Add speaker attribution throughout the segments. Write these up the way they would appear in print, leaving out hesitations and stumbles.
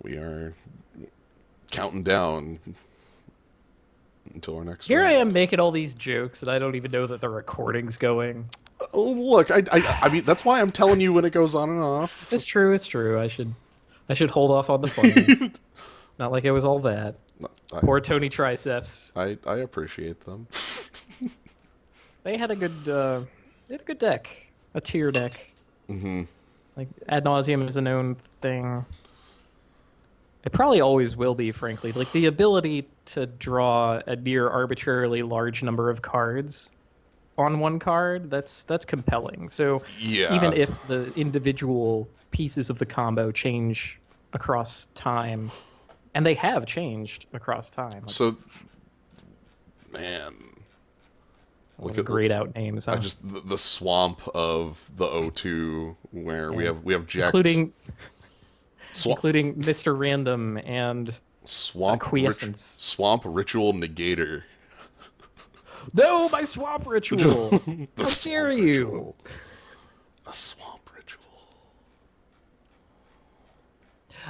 Speaker 1: We are counting down until our next
Speaker 2: Here I
Speaker 1: round.
Speaker 2: am making all these jokes, and I don't even know that the recording's going.
Speaker 1: Oh, look, I mean, that's why I'm telling you when it goes on and off.
Speaker 2: It's true. It's true. I should hold off on the funnies. Not like it was all that.
Speaker 1: I,
Speaker 2: Poor Tony Triceps.
Speaker 1: I appreciate them.
Speaker 2: They had a good. They had a good deck. A tier deck.
Speaker 1: Hmm.
Speaker 2: Like ad nauseum is a known thing. It probably always will be, frankly. Like the ability to draw a near arbitrarily large number of cards on one card, that's compelling. So even
Speaker 1: Yeah.
Speaker 2: if the individual pieces of the combo change across time, and they have changed across time. Like,
Speaker 1: So, man, look at
Speaker 2: grayed out names,
Speaker 1: I
Speaker 2: huh?
Speaker 1: just the swamp of the O2 where
Speaker 2: Yeah.
Speaker 1: we have jacked
Speaker 2: Including
Speaker 1: swamp
Speaker 2: including Mr. Random and Acquiescence.
Speaker 1: swamp ritual negator.
Speaker 2: No, my swamp ritual!
Speaker 1: The
Speaker 2: How dare
Speaker 1: swamp
Speaker 2: you?
Speaker 1: ritual. A swamp ritual.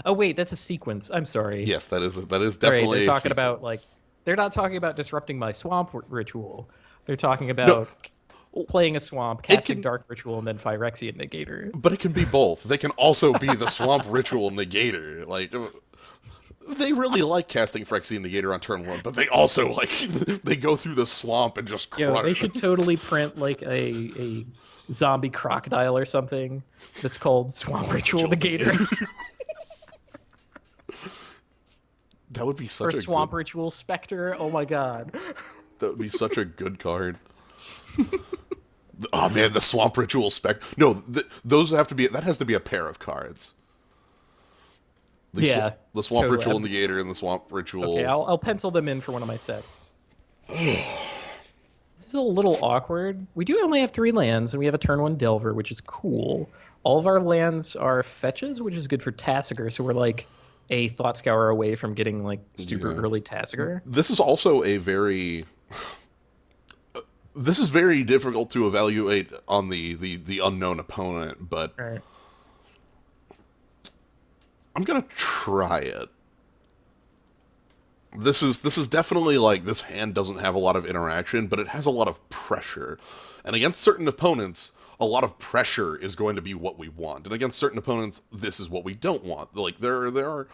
Speaker 2: Oh wait, that's a sequence. I'm sorry.
Speaker 1: Yes, that is
Speaker 2: Sorry,
Speaker 1: definitely
Speaker 2: they're
Speaker 1: a
Speaker 2: talking about like
Speaker 1: sequence.
Speaker 2: they're not talking about disrupting my swamp ritual. They're talking
Speaker 1: No,
Speaker 2: about playing a swamp,
Speaker 1: it
Speaker 2: casting
Speaker 1: can,
Speaker 2: dark ritual, and then Phyrexian negator.
Speaker 1: but it can be both. They can also be the swamp ritual negator. Like they really like casting Phyrexian negator on turn one, but they also like they go through the swamp and just
Speaker 2: Yo, they
Speaker 1: crush.
Speaker 2: should totally print like a zombie crocodile or something that's called swamp ritual negator
Speaker 1: That would be
Speaker 2: or
Speaker 1: such a
Speaker 2: swamp
Speaker 1: good.
Speaker 2: ritual specter. Oh my god.
Speaker 1: That would be such a good card. Oh man, the swamp ritual spec. No, those have to be. That has to be a pair of cards.
Speaker 2: Yeah,
Speaker 1: The swamp
Speaker 2: totally.
Speaker 1: ritual negator and the swamp ritual.
Speaker 2: Okay, I'll pencil them in for one of my sets. This is a little awkward. We do only have 3 lands, and we have a turn 1 Delver, which is cool. All of our lands are fetches, which is good for Tasigur, so we're like a Thought Scour away from getting like super
Speaker 1: Yeah.
Speaker 2: early Tasigur.
Speaker 1: This is also a very. This is very difficult to evaluate on the unknown opponent, but
Speaker 2: Right.
Speaker 1: I'm gonna try it. This is definitely like this hand doesn't have a lot of interaction, but it has a lot of pressure. And against certain opponents, a lot of pressure is going to be what we want. And against certain opponents, this is what we don't want. Like there are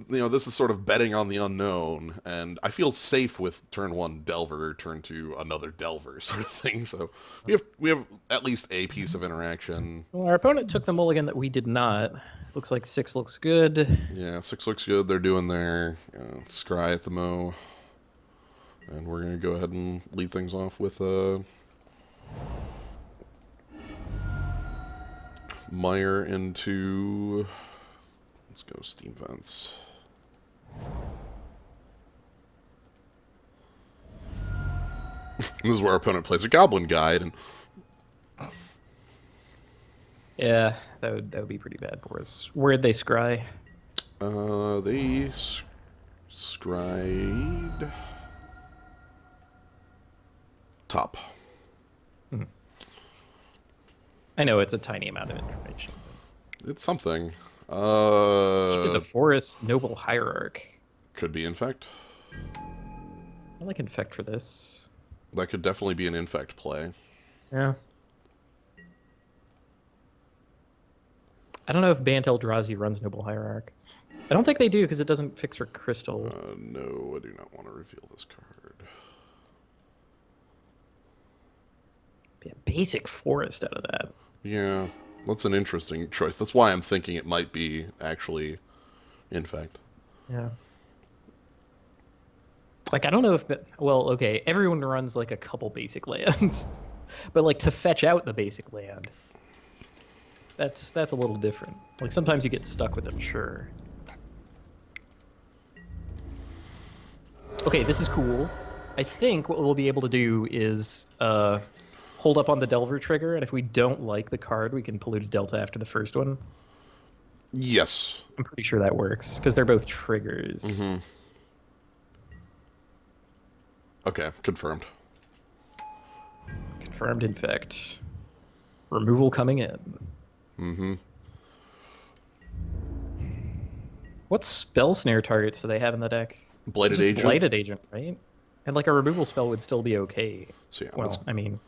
Speaker 1: this is sort of betting on the unknown, and I feel safe with turn 1 Delver, turn 2 another Delver sort of thing. So we have at least a piece of interaction.
Speaker 2: Well, our opponent took the mulligan that we did not. Looks like 6 looks good.
Speaker 1: Yeah, 6 looks good. They're doing their scry at the mo. And we're going to go ahead and lead things off with Meyer into... Let's go Steam Vents. This is where our opponent plays a Goblin Guide, and
Speaker 2: Yeah, that would be pretty bad for us. Where'd they scry?
Speaker 1: they scried top.
Speaker 2: I know it's a tiny amount of information.
Speaker 1: It's something.
Speaker 2: The Forest Noble Hierarch.
Speaker 1: Could be Infect.
Speaker 2: I like Infect for this.
Speaker 1: That could definitely be an Infect play.
Speaker 2: Yeah. I don't know if Bant Eldrazi runs Noble Hierarch. I don't think they do because it doesn't fix for Crystal.
Speaker 1: No, I do not want to reveal this card.
Speaker 2: Be a basic Forest out of that.
Speaker 1: Yeah, that's an interesting choice. That's why I'm thinking it might be actually Infect.
Speaker 2: Yeah. Like, I don't know if... Well, okay, everyone runs, like, a couple basic lands. But, like, to fetch out the basic land, that's a little different. Like, sometimes you get stuck with them, sure. Okay, this is cool. I think what we'll be able to do is hold up on the Delver trigger, and if we don't like the card, we can pollute a Delta after the first one.
Speaker 1: Yes.
Speaker 2: I'm pretty sure that works, because they're both triggers.
Speaker 1: Mm-hmm. Okay, confirmed.
Speaker 2: Confirmed Infect. Removal coming in.
Speaker 1: Mm-hmm.
Speaker 2: What spell snare targets do they have in the deck?
Speaker 1: Blighted
Speaker 2: Just
Speaker 1: Agent.
Speaker 2: Blighted Agent, right? And like a removal spell would still be okay.
Speaker 1: So yeah,
Speaker 2: Well, I mean,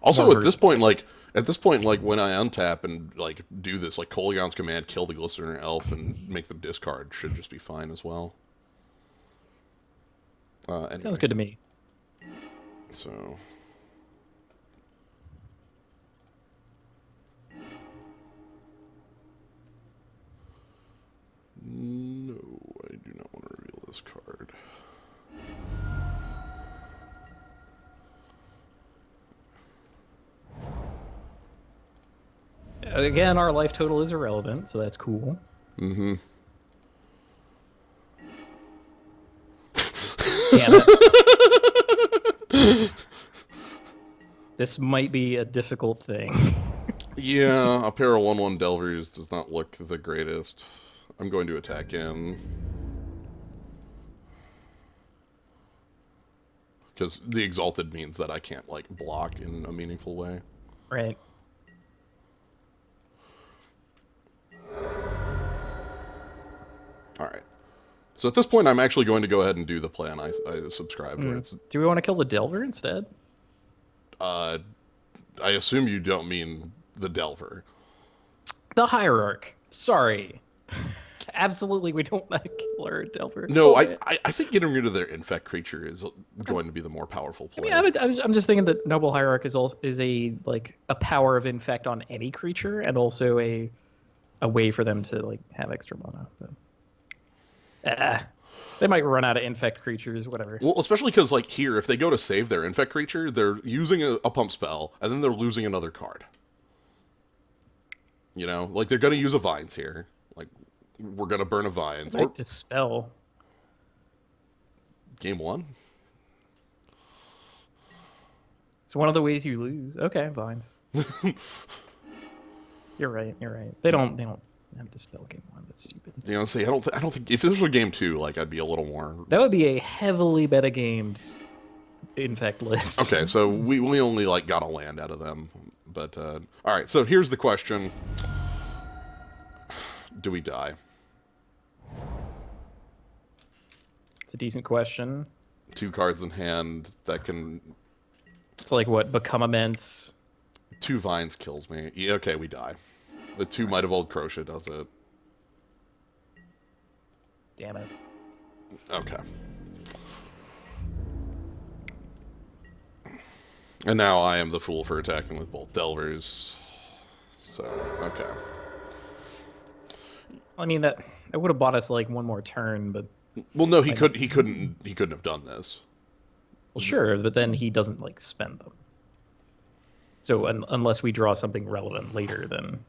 Speaker 1: also
Speaker 2: more
Speaker 1: at this
Speaker 2: versatile,
Speaker 1: point,
Speaker 2: I
Speaker 1: like
Speaker 2: guess.
Speaker 1: at this point, like when I untap and like do this, like Kolaghan's Command, kill the Glistener Elf and make them discard should just be fine as well. Anyway,
Speaker 2: Sounds good to me.
Speaker 1: so no, I do not want to reveal this card.
Speaker 2: Again, our life total is irrelevant, so that's cool.
Speaker 1: Mm-hmm.
Speaker 2: Damn it. This might be a difficult thing.
Speaker 1: Yeah, a pair of 1/1 Delvers does not look the greatest. I'm going to attack in. Because the Exalted means that I can't, like, block in a meaningful way.
Speaker 2: Right.
Speaker 1: Alright. So at this point, I'm actually going to go ahead and do the plan I subscribed where it's...
Speaker 2: Do we want to kill the Delver instead?
Speaker 1: I assume you don't mean the Delver.
Speaker 2: The Hierarch. Sorry. Absolutely, we don't want to kill our Delver.
Speaker 1: No,
Speaker 2: Oh,
Speaker 1: I think getting rid of their Infect creature is going to be the more powerful play.
Speaker 2: I'm just thinking that Noble Hierarch is a power of Infect on any creature, and also a way for them to like have extra mana. But, they might run out of Infect creatures, whatever.
Speaker 1: Well, especially because, like, here, if they go to save their Infect creature, they're using a pump spell, and then they're losing another card. You know? Like, they're going to use a Vines here. Like, we're going to burn a Vines.
Speaker 2: Or Dispel.
Speaker 1: Game 1?
Speaker 2: It's one of the ways you lose. Okay, Vines. You're right. They don't have Dispel game 1. That's stupid.
Speaker 1: You know, see, I don't think... If this were game 2, like, I'd be a little more...
Speaker 2: That would be a heavily metagamed Infect list.
Speaker 1: Okay, so we only, like, got a land out of them. But, alright, so here's the question. Do we die?
Speaker 2: It's a decent question.
Speaker 1: 2 cards in hand that can...
Speaker 2: It's like, what, become immense?
Speaker 1: 2 Vines kills me. Yeah, okay, we die. The 2 Might of Old Crochet does it.
Speaker 2: Damn it.
Speaker 1: Okay. And now I am the fool for attacking with both Delvers. So, okay.
Speaker 2: I mean, that would have bought us like one more turn, but
Speaker 1: Well, no, he couldn't have done this.
Speaker 2: well, sure, but then he doesn't like spend them. So unless we draw something relevant later, then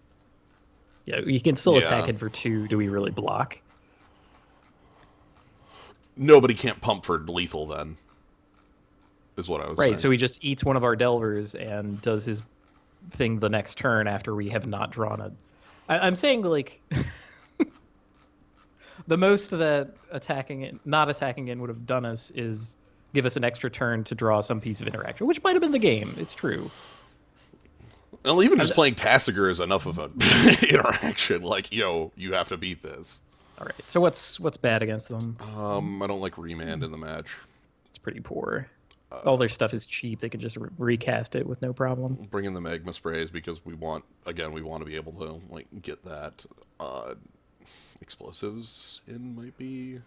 Speaker 2: yeah, you can still attack it for 2. Do we really block?
Speaker 1: Nobody can't pump for lethal then. Is what I was saying.
Speaker 2: Right, so he just eats one of our Delvers and does his thing the next turn after we have not drawn a... I'm saying, like... the most that not attacking in would have done us is give us an extra turn to draw some piece of interaction, which might have been the game. It's true.
Speaker 1: Well, even just playing Tassiger is enough of an interaction. Like, yo, you have to beat this.
Speaker 2: All right, so what's bad against them?
Speaker 1: I don't like Remand in the match.
Speaker 2: It's pretty poor. All their stuff is cheap. They can just recast it with no problem.
Speaker 1: Bring in the Magma Sprays because we want to be able to, like, get that explosives in, might be.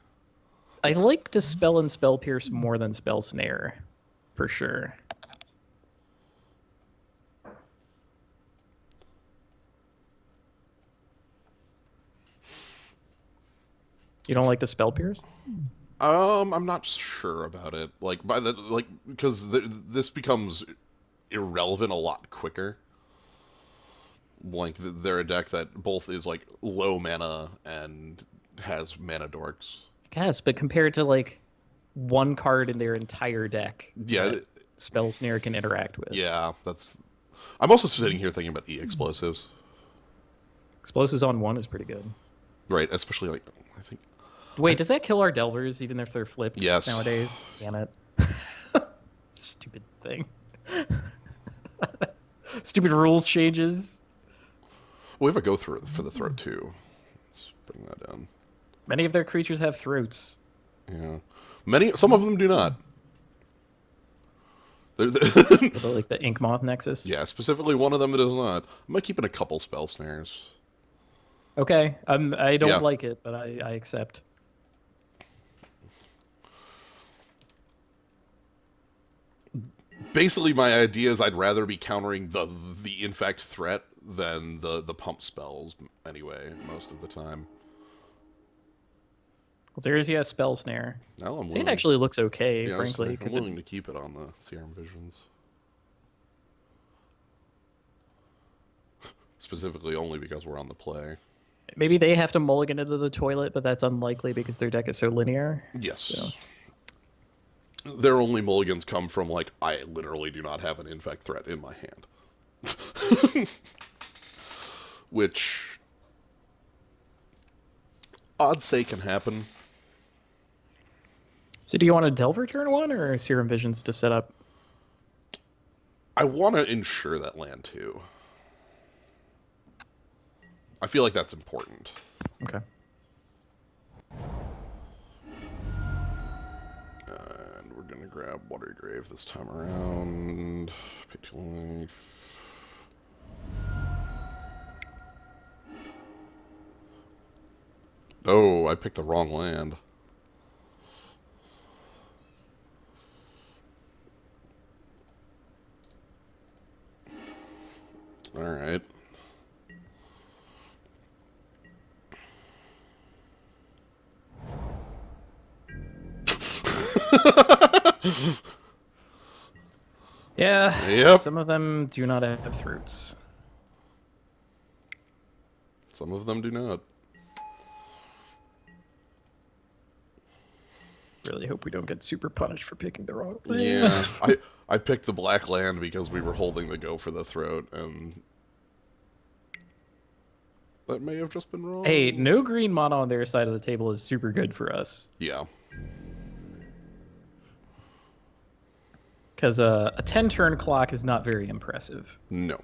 Speaker 2: I like Dispel and Spell Pierce more than Spell Snare, for sure. You don't like the Spell Pierce?
Speaker 1: I'm not sure about it. Like, because this becomes irrelevant a lot quicker. Like, they're a deck that both is, like, low mana and has mana dorks.
Speaker 2: Yes, but compared to, like, one card in their entire deck
Speaker 1: Yeah.
Speaker 2: that Spell Snare can interact with.
Speaker 1: Yeah, that's... I'm also sitting here thinking about E-Explosives.
Speaker 2: Explosives on 1 is pretty good.
Speaker 1: Right, especially, like, I think...
Speaker 2: Wait, does that kill our Delvers even if they're flipped
Speaker 1: Yes.
Speaker 2: nowadays? Damn it. Stupid thing. Stupid rules changes.
Speaker 1: We have a go-through for the throat, too. Bring that down.
Speaker 2: Many of their creatures have throats.
Speaker 1: Yeah. Some of them do not.
Speaker 2: Like the Ink Moth Nexus.
Speaker 1: Yeah, specifically one of them that does not. I might keep in a couple spell snares.
Speaker 2: Okay, I don't
Speaker 1: Yeah.
Speaker 2: like it, but I accept.
Speaker 1: Basically, my idea is I'd rather be countering the Infect threat than the pump spells, anyway, most of the time.
Speaker 2: Well, there's a spell snare.
Speaker 1: Now I'm
Speaker 2: It
Speaker 1: willing.
Speaker 2: actually looks okay,
Speaker 1: Yeah,
Speaker 2: frankly.
Speaker 1: I'm willing to keep it on the Serum Visions. Specifically only because we're on the play.
Speaker 2: Maybe they have to mulligan into the toilet, but that's unlikely because their deck is so linear.
Speaker 1: Yes.
Speaker 2: So.
Speaker 1: Their only mulligans come from, like, I literally do not have an Infect threat in my hand. Which, odds say, can happen.
Speaker 2: So do you want a Delver turn 1 or Serum Visions to set up?
Speaker 1: I want to ensure that land, too. I feel like that's important.
Speaker 2: Okay.
Speaker 1: And we're going to grab Watery Grave this time around. Pick 2 life. Oh, I picked the wrong land. Alright.
Speaker 2: Yeah.
Speaker 1: Yep.
Speaker 2: Some of them do not have throats.
Speaker 1: Some of them do not.
Speaker 2: Really hope we don't get super punished for picking the wrong land.
Speaker 1: Yeah. I picked the black land because we were holding the go for the throat, and that may have just been wrong.
Speaker 2: Hey, no green mono on their side of the table is super good for us.
Speaker 1: Yeah.
Speaker 2: Because a 10-turn clock is not very impressive.
Speaker 1: No.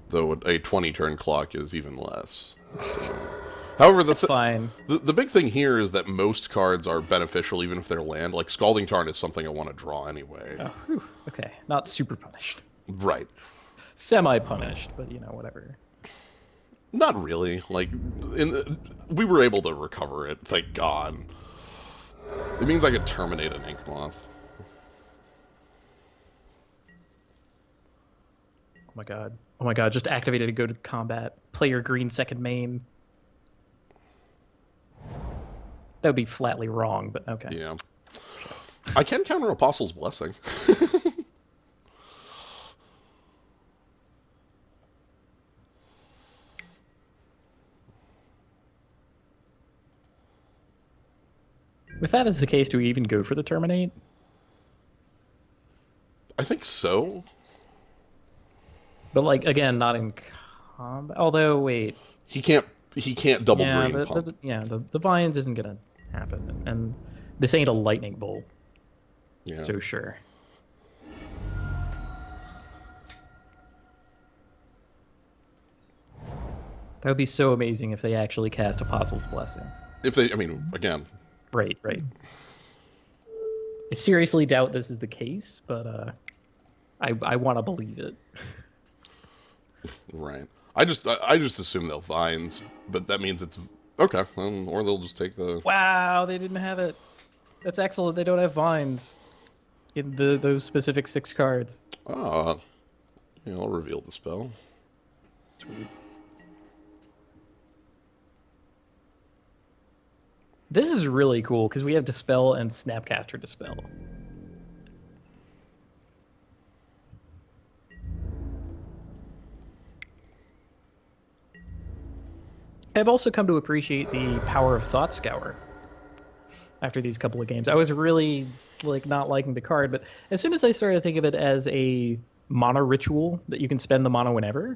Speaker 1: Though a 20-turn clock is even less. So. However,
Speaker 2: Fine.
Speaker 1: The big thing here is that most cards are beneficial even if they're land. Like, Scalding Tarn is something I want to draw anyway.
Speaker 2: Oh, whew. Okay. Not super punished.
Speaker 1: Right.
Speaker 2: Semi-punished, but, you know, whatever.
Speaker 1: Not really. Like, we were able to recover it, thank God. It means I could terminate an Ink Moth.
Speaker 2: Oh my god. Oh my god, just activated to go to combat. Play your green second main. That would be flatly wrong, but okay.
Speaker 1: Yeah. I can counter Apostle's Blessing.
Speaker 2: If that is the case, do we even go for the Terminate?
Speaker 1: I think so.
Speaker 2: But, like, again, not in combat. Although, wait.
Speaker 1: He can't double
Speaker 2: Yeah,
Speaker 1: green pump.
Speaker 2: the Vines isn't going to happen. And this ain't a Lightning Bolt.
Speaker 1: Yeah.
Speaker 2: So, sure. That would be so amazing if they actually cast Apostle's Blessing.
Speaker 1: If they, I mean, again.
Speaker 2: Right. I seriously doubt this is the case, but I want to believe it.
Speaker 1: Right. I just assume they'll Vines, but that means it's okay. Or they'll just take the.
Speaker 2: Wow, they didn't have it. That's excellent. They don't have Vines in those specific 6 cards.
Speaker 1: Ah. Yeah, I'll reveal the spell.
Speaker 2: Sweet. This is really cool because we have Dispel and Snapcaster Dispel. I've also come to appreciate the power of Thought Scour after these couple of games. I was really not liking the card, but as soon as I started to think of it as a mono ritual that you can spend the mono whenever,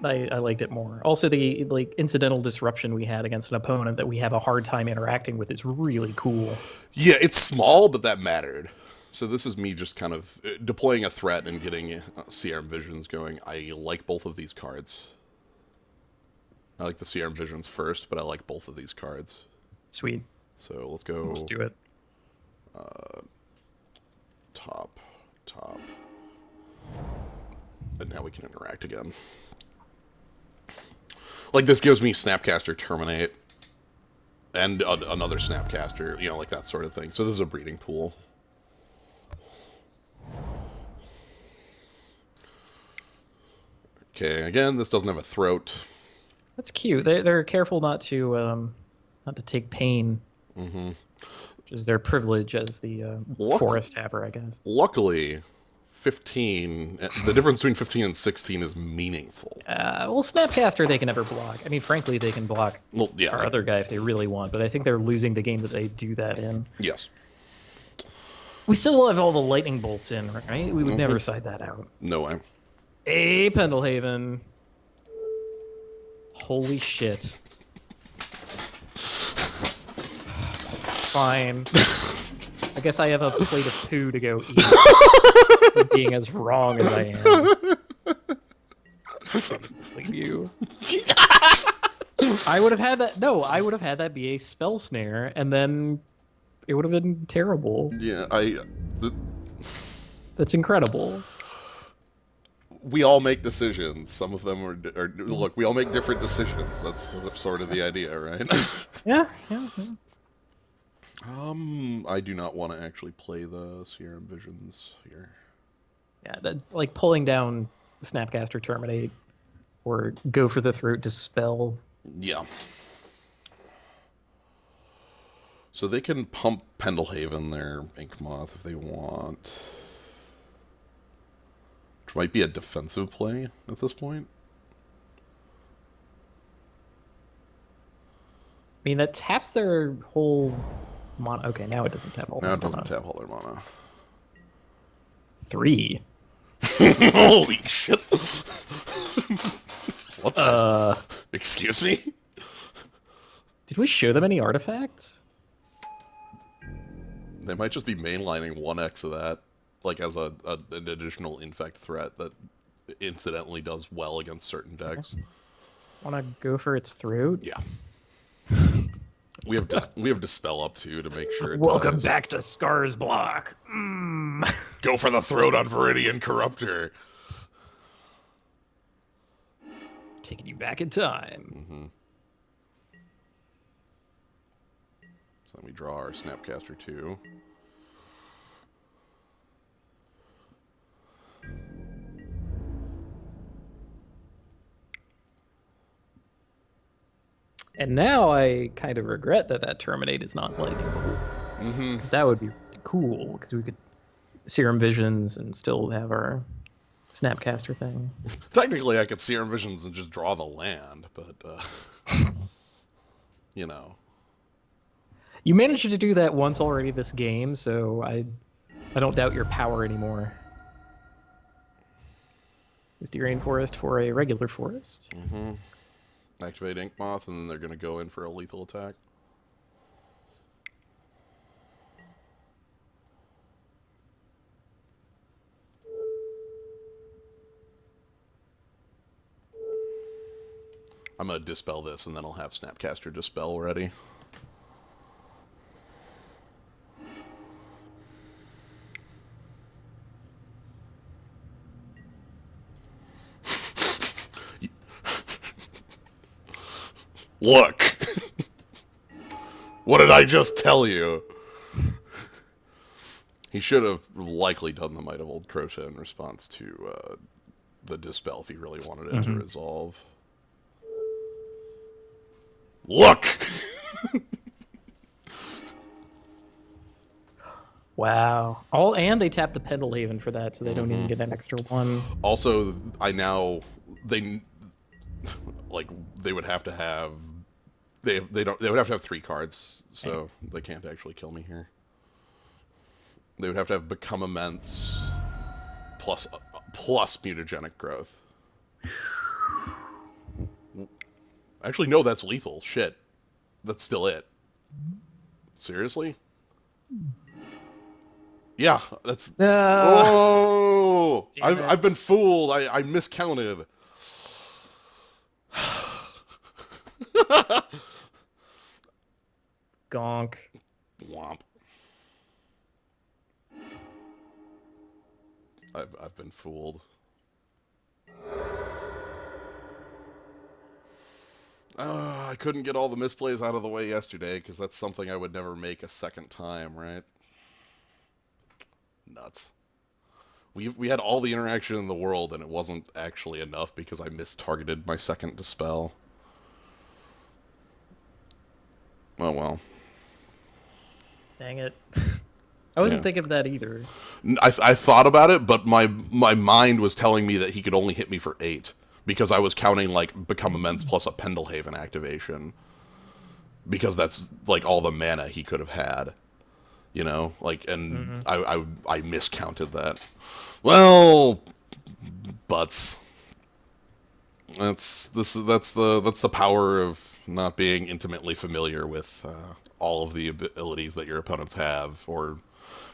Speaker 2: I liked it more. Also, the incidental disruption we had against an opponent that we have a hard time interacting with is really cool.
Speaker 1: Yeah, it's small, but that mattered. So this is me just kind of deploying a threat and getting CRM Visions going. I like both of these cards. I like the CRM Visions first, but I like both of these cards.
Speaker 2: Sweet.
Speaker 1: So let's go.
Speaker 2: Let's do it.
Speaker 1: Top. And now we can interact again. Like, this gives me Snapcaster Terminate. And another Snapcaster, you know, like that sort of thing. So this is a breeding pool. Okay, again, this doesn't have a throat.
Speaker 2: That's cute. They're careful not to take pain. Mm-hmm. Which is their privilege as the forest haver, I guess.
Speaker 1: Luckily, 15. The difference between 15 and 16 is meaningful.
Speaker 2: Well, Snapcaster they can never block. I mean, frankly, they can block our other guy if they really want. But I think they're losing the game that they do that in.
Speaker 1: Yes.
Speaker 2: We still have all the lightning bolts in, right? We would never side that out.
Speaker 1: No way.
Speaker 2: Hey, Pendlehaven. Holy shit. Fine. I guess I have a plate of poo to go eat. For being as wrong as I am. Leave you. I would have had that. No, I would have had that be a spell snare, and then it would have been terrible.
Speaker 1: Yeah,
Speaker 2: That's incredible.
Speaker 1: We all make decisions. Some of them are look. We all make different decisions. That's sort of the idea, right?
Speaker 2: Yeah.
Speaker 1: I do not want to actually play the CRM Visions here.
Speaker 2: Yeah, like pulling down Snapcaster Terminate or go for the throat Dispel.
Speaker 1: Yeah. So they can pump Pendlehaven their Ink Moth if they want. Which might be a defensive play at this point.
Speaker 2: I mean, that taps their whole mana. Okay, now it doesn't tap all their mana.
Speaker 1: Now it doesn't tap all their mana.
Speaker 2: 3.
Speaker 1: Holy shit. What the? Excuse me?
Speaker 2: Did we show them any artifacts?
Speaker 1: They might just be mainlining 1x of that, like as an additional infect threat that incidentally does well against certain decks.
Speaker 2: Want to go for its throat?
Speaker 1: Yeah. We have Dispel up too to make sure it
Speaker 2: Welcome
Speaker 1: does.
Speaker 2: back to Scar's Block.
Speaker 1: Go for the throat on Viridian Corruptor.
Speaker 2: Taking you back in time.
Speaker 1: So then we draw our Snapcaster 2.
Speaker 2: And now I kind of regret that Terminate is not lightning bolt. Because that would be cool, because we could Serum Visions and still have our Snapcaster thing.
Speaker 1: Technically, I could Serum Visions and just draw the land, but, you know.
Speaker 2: You managed to do that once already this game, so I don't doubt your power anymore. Mysterian Forest for a regular forest.
Speaker 1: Activate Ink Moth, and then they're going to go in for a lethal attack. I'm going to Dispel this, and then I'll have Snapcaster Dispel ready. Look! What did I just tell you? He should have likely done the Might of Old Crochet in response to the Dispel if he really wanted it to resolve. Look!
Speaker 2: Wow. And they tap the Pendlehaven for that, so they don't even get an extra 1.
Speaker 1: Also, they would have to have they would have to have 3 cards, so they can't actually kill me here. They would have to have Become Immense plus mutagenic growth. Actually, no, that's lethal. Shit. That's still it. Seriously? Yeah, that's...
Speaker 2: No.
Speaker 1: Oh!
Speaker 2: Damn it.
Speaker 1: I've been fooled. I miscounted.
Speaker 2: Gonk.
Speaker 1: Womp. I've been fooled. I couldn't get all the misplays out of the way yesterday, because that's something I would never make a second time, right? Nuts. We had all the interaction in the world, and it wasn't actually enough because I mistargeted my second dispel. Oh well.
Speaker 2: Dang it. I wasn't
Speaker 1: Yeah.
Speaker 2: thinking of that either.
Speaker 1: I thought about it, but my mind was telling me that he could only hit me for 8 because I was counting like Become Immense plus a Pendelhaven activation, because that's like all the mana he could have had, you know, like, and I miscounted that. Well, butts. That's the power of not being intimately familiar with all of the abilities that your opponents have, or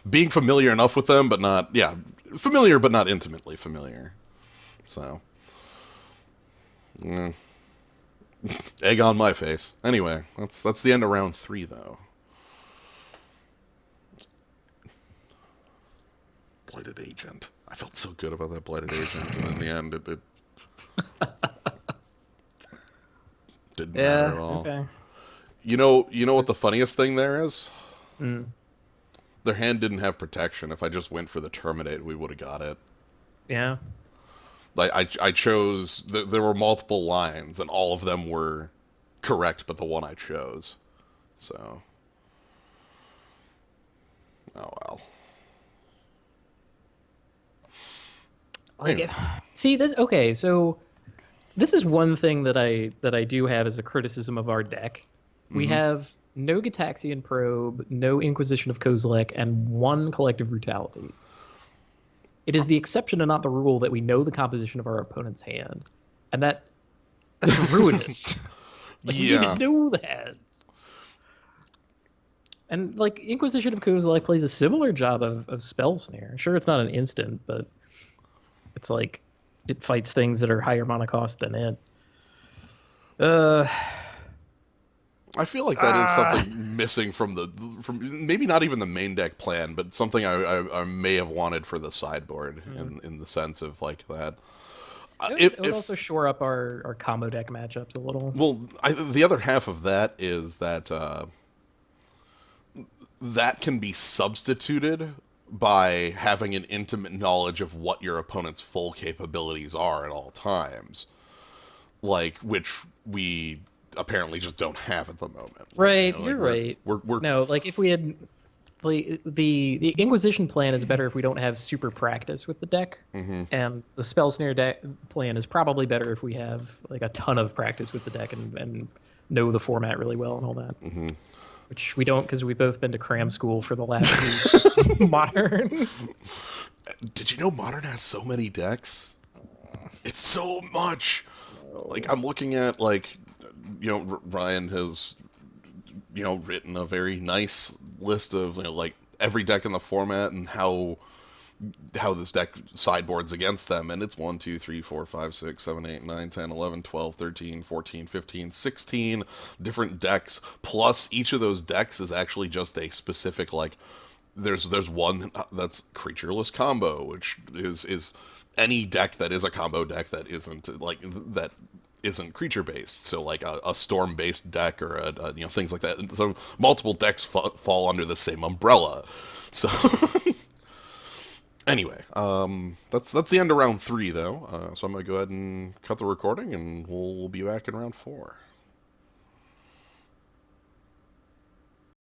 Speaker 1: being familiar enough with them, but not, yeah, familiar but not intimately familiar. So, mm, egg on my face. Anyway, that's the end of round 3, though. Blighted Agent. I felt so good about that Blighted Agent, and in the end, it didn't matter at
Speaker 2: Yeah,
Speaker 1: all.
Speaker 2: okay.
Speaker 1: You know what the funniest thing there is?
Speaker 2: Mm,
Speaker 1: Their hand didn't have protection. If I just went for the Terminate, we would have got it.
Speaker 2: yeah.
Speaker 1: Like, I chose... There were multiple lines, and all of them were correct, but the one I chose. So... Oh, well.
Speaker 2: Like,
Speaker 1: Anyway.
Speaker 2: see this. Okay, so this is one thing that I do have as a criticism of our deck. We have no Gitaxian Probe, no Inquisition of Kozilek, and one Collective Brutality. It is the exception and not the rule that we know the composition of our opponent's hand, and that's ruinous. Like, we
Speaker 1: Yeah.
Speaker 2: didn't know that. And like Inquisition of Kozilek plays a similar job of Spell Snare. Sure, it's not an instant, but it's like it fights things that are higher mana cost than it. Uh,
Speaker 1: I feel like that is something missing from maybe not even the main deck plan, but something I may have wanted for the sideboard, in the sense of like that.
Speaker 2: it would also shore up our combo deck matchups a little.
Speaker 1: Well, the other half of that is that that can be substituted by having an intimate knowledge of what your opponent's full capabilities are at all times, like, which we apparently just don't have at the moment.
Speaker 2: Right,
Speaker 1: Like,
Speaker 2: you're right.
Speaker 1: We're
Speaker 2: No, like if we had like the Inquisition plan is better if we don't have super practice with the deck, and the Spell Snare deck plan is probably better if we have like a ton of practice with the deck and know the format really well and all that. Which we don't, because we've both been to cram school for the last week. Modern.
Speaker 1: Did you know Modern has so many decks? It's so much. Like, I'm looking at, like, Ryan has, written a very nice list of, like, every deck in the format and how this deck sideboards against them, and it's 1, 2, 3, 4, 5, 6, 7, 8, 9, 10, 11, 12, 13, 14, 15, 16 different decks, plus each of those decks is actually just a specific, like, there's one that's creatureless combo, which is any deck that is a combo deck that isn't creature based, so like a storm based deck, or things like that. So multiple decks fall under the same umbrella. So anyway, that's the end of round 3, though. So I'm gonna go ahead and cut the recording, and we'll be back in round 4.